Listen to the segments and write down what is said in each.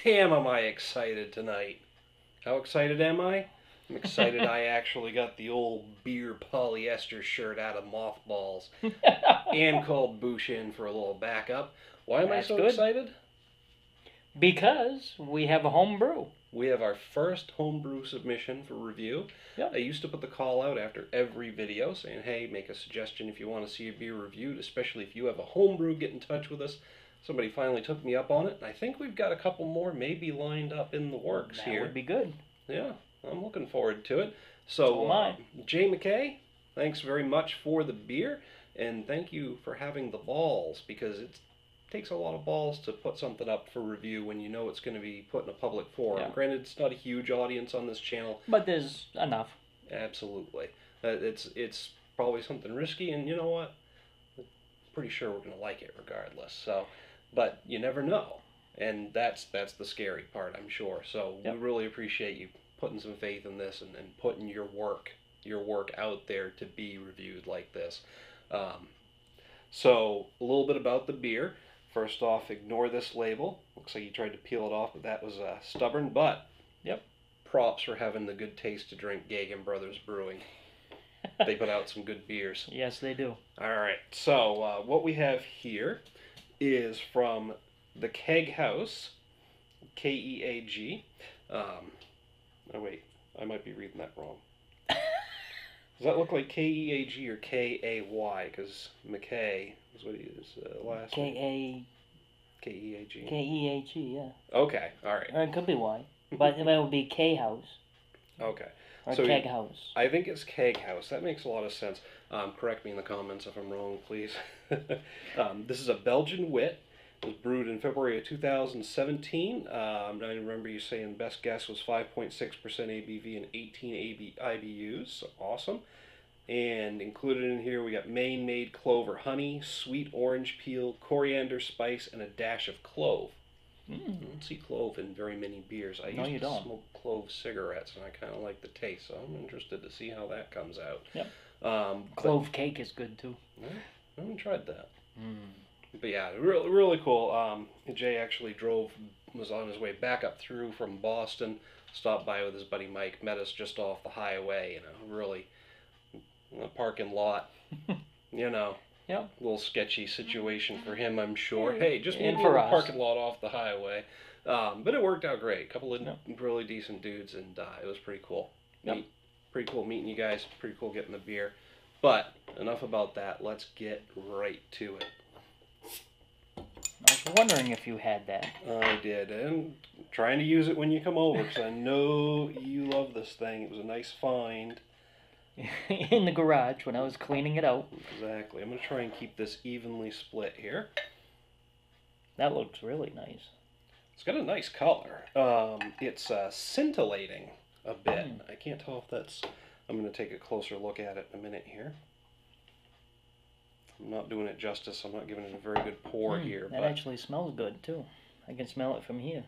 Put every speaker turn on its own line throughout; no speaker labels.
damn am I excited tonight. How excited am I? I'm excited I actually got the old beer polyester shirt out of mothballs and called Bouch in for a little backup. Why am I
That's
so
good.
excited?
Because we have a homebrew.
We have our first homebrew submission for review.
Yep.
I used to put the call out after every video saying, hey, make a suggestion if you want to see a beer reviewed, especially if you have a homebrew, get in touch with us. Somebody finally took me up on it, and I think we've got a couple more maybe lined up in the works
That
here.
would be good.
Yeah, I'm looking forward to it. So,
am I.
Jay McKay, thanks very much for the beer, and thank you for having the balls, because it takes a lot of balls to put something up for review when you know it's going to be put in a public forum.
Yeah.
Granted, it's not a huge audience on this channel.
But there's enough.
Absolutely. It's probably something risky, and you know what? I'm pretty sure we're going to like it regardless. So, but you never know. And that's the scary part, I'm sure. So
Yep.
we really appreciate you putting some faith in this and putting your work out there to be reviewed like this. So a little bit about the beer. First off, ignore this label. Looks like you tried to peel it off, but that was stubborn. But
Yep.
props for having the good taste to drink Keag Brothers Brewing. They put out some good beers.
Yes, they do.
All right. So what we have here is from the Keag House, Keag. Oh wait, I might be reading that wrong. Does that look like Keag or Kay? Because McKay is what he is last name. Keag.
Keag, yeah.
Okay, all right.
Or it could be Y. But it would be K House.
Okay.
Or
So
Keag House.
I think it's Keag House. That makes a lot of sense. Correct me in the comments if I'm wrong, please. This is a Belgian Wit. It was brewed in February of 2017. I remember you saying best guess was 5.6% ABV and 18 IBUs. So awesome. And included in here we got Maine made clover honey, sweet orange peel, coriander spice, and a dash of clove. I don't see clove in very many beers. I used to smoke clove cigarettes, and I kind of like the taste, so I'm interested to see how that comes out.
Yep. Clove cake is good, too.
I haven't tried that. But yeah, really cool. Jay actually was on his way back up through from Boston, stopped by with his buddy Mike, met us just off the highway, really, in a parking lot,
Yep.
little sketchy situation for him, I'm sure. Hey, just
And
meet me
for
in the
us.
parking lot off the highway. But it worked out great. A couple of really decent dudes, and it was pretty cool.
Yep.
Pretty cool meeting you guys. Pretty cool getting the beer. But enough about that. Let's get right to it.
I was wondering if you had that.
I did, and trying to use it when you come over, because I know you love this thing. It was a nice find.
In the garage when I was cleaning it out.
Exactly. I'm going to try and keep this evenly split here.
That looks really nice.
It's got a nice color. It's scintillating a bit. I can't tell if that's... I'm going to take a closer look at it in a minute here. I'm not doing it justice. I'm not giving it a very good pour here.
That actually smells good, too. I can smell it from here.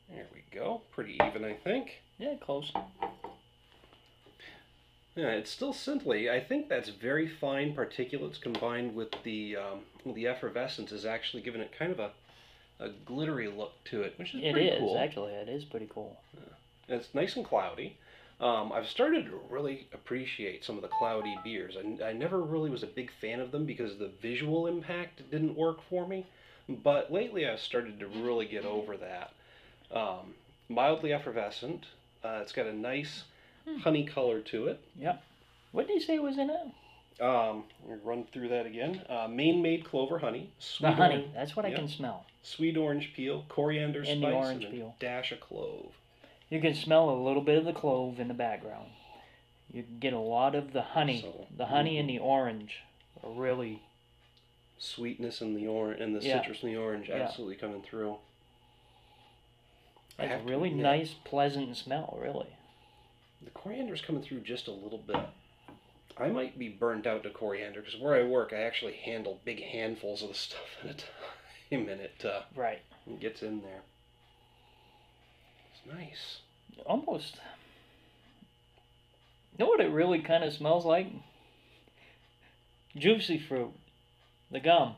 There we go. Pretty even, I think.
Yeah, close.
Yeah, it's still scintillating. I think that's very fine particulates combined with the effervescence is actually giving it kind of a glittery look to it, which is pretty cool.
Actually. It is pretty cool.
Yeah. It's nice and cloudy. I've started to really appreciate some of the cloudy beers. I never really was a big fan of them because the visual impact didn't work for me. But lately I've started to really get over that. Mildly effervescent. It's got a nice honey color to it.
Yep. What did you say was in it?
We'll run through that again. Maine made clover honey.
The honey. That's what I can smell.
Sweet orange peel, coriander spice,
the orange
and
peel.
A dash of clove.
You can smell a little bit of the clove in the background. You can get a lot of the honey. The honey and the orange are really...
Sweetness in the orange and the citrus in the orange absolutely coming through.
It's a really nice, pleasant smell, really.
The coriander's coming through just a little bit. I might be burnt out to coriander because where I work, I actually handle big handfuls of the stuff at a time, and it gets in there. It's nice.
Almost. You know what it really kind of smells like? Juicy fruit. The gum.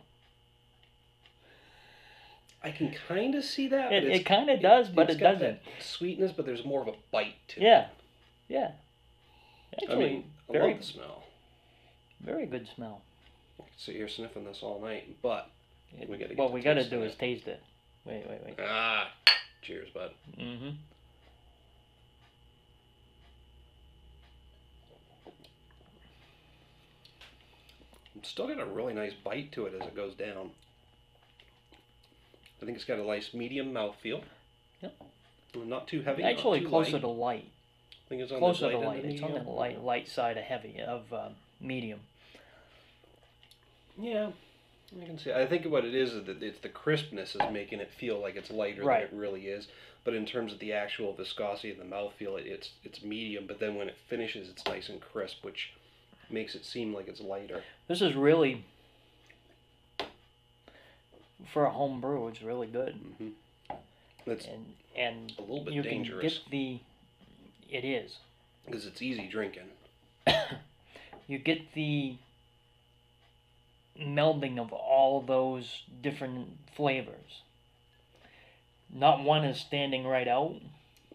I can kind of see that.
It kind of does, but it doesn't.
That sweetness, but there's more of a bite to it.
Yeah. Actually,
I mean, I love the smell.
Very good smell.
I could sit here sniffing this all night, but we got to.
What we got to do is taste it. Wait.
Ah, cheers, bud.
Mm-hmm.
It's still got a really nice bite to it as it goes down. I think it's got a nice medium mouthfeel.
Yep.
Not too heavy.
Actually,
not too
closer
light.
to light.
I think it's on
closer
the
to
light.
light. It's on the light side of medium.
Yeah, I can see. I think what it is that it's the crispness is making it feel like it's lighter than it really is. But in terms of the actual viscosity and the mouthfeel, it's medium. But then when it finishes, it's nice and crisp, which makes it seem like it's lighter.
This is really, for a home brew, it's really good.
Mm-hmm. It's
and
a little bit
you
dangerous.
It is.
Because it's easy drinking.
You get the melding of all those different flavors. Not one is standing right out.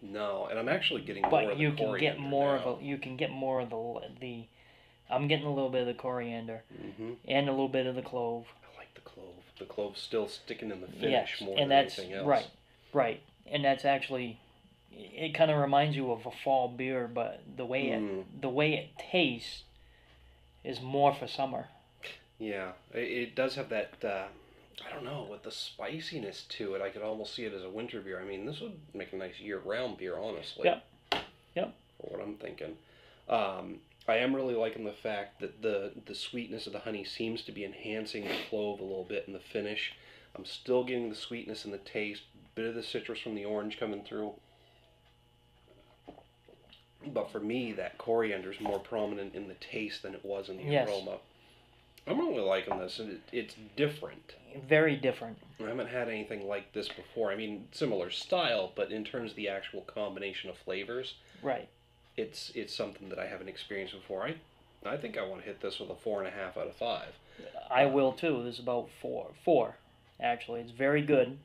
No, and I'm actually getting more of the
But you can get more
now.
of the I'm getting a little bit of the coriander and a little bit of the clove.
I like the clove. The clove's still sticking in the finish more
and
than anything else.
Right. And that's actually, it kind of reminds you of a fall beer, but the way it tastes is more for summer.
Yeah, it does have that, I don't know, with the spiciness to it, I could almost see it as a winter beer. I mean, this would make a nice year-round beer, honestly.
Yep.
For what I'm thinking. I am really liking the fact that the sweetness of the honey seems to be enhancing the clove a little bit in the finish. I'm still getting the sweetness in the taste, a bit of the citrus from the orange coming through. But for me, that coriander is more prominent in the taste than it was in the aroma. I'm really liking this, and it's different.
Very different.
I haven't had anything like this before. I mean, similar style, but in terms of the actual combination of flavors, it's something that I haven't experienced before. I think I want to hit this with a 4.5 out of 5.
I will too. This is about 4. Actually, it's very good,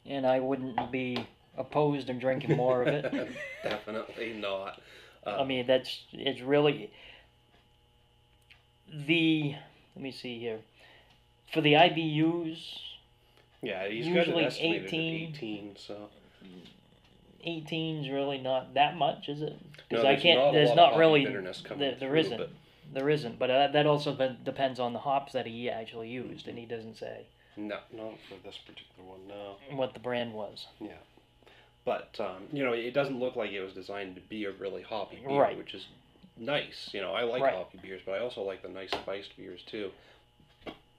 and I wouldn't be opposed to drinking more of it.
Definitely not.
I mean, it's really let me see here. For the IBUs,
yeah, he's
usually
got it estimated at 18, so
18 is really not that much, is it?
Because
no,
there's not really bitterness coming
there isn't. There isn't, but that also depends on the hops that he actually used, and he doesn't say.
No, not for this particular one, no.
What the brand was.
Yeah. But, it doesn't look like it was designed to be a really hoppy beer, which is nice. I like hoppy beers, but I also like the nice spiced beers, too.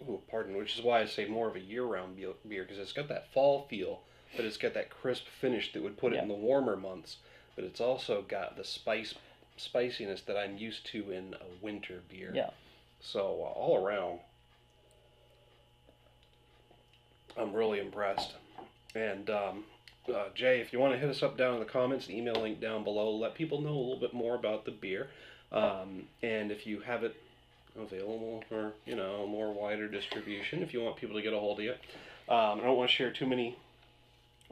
Ooh, pardon, which is why I say more of a year-round beer, because it's got that fall feel, but it's got that crisp finish that would put it in the warmer months, but it's also got the spiciness that I'm used to in a winter beer.
Yeah.
So, all around, I'm really impressed. And, Jay, if you want to hit us up down in the comments, the email link down below, let people know a little bit more about the beer. And if you have it available for, more wider distribution, if you want people to get a hold of you. I don't want to share too many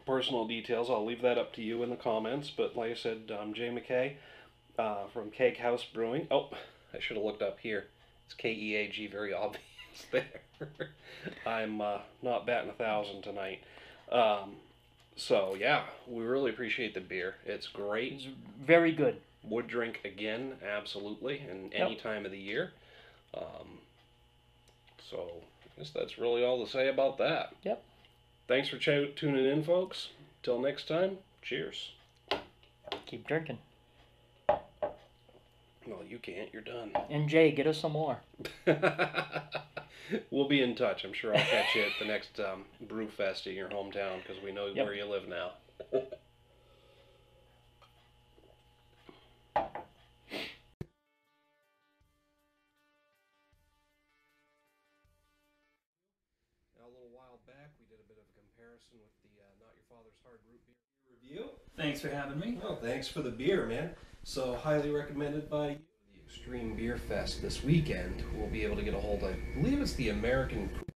personal details. I'll leave that up to you in the comments. But like I said, Jay McKay from Keag House Brewing. Oh, I should have looked up here. It's Keag, very obvious there. I'm not batting 1,000 tonight. So, yeah, we really appreciate the beer. It's great.
It's very good.
Would drink again, absolutely, and any time of the year. So, I guess that's really all to say about that.
Yep.
Thanks for tuning in, folks. Till next time, cheers.
Keep drinking.
Well, you can't. You're done.
And Jay, get us some more.
We'll be in touch. I'm sure I'll catch you at the next Brew Fest in your hometown, because we know where you live now. A little while back, we did a bit of a comparison with the Not Your Father's Hard Root Beer review.
Thanks for having me.
Well, thanks for the beer, man. So, highly recommended by you. The Extreme Beer Fest this weekend. We'll be able to get a hold of, I believe it's the American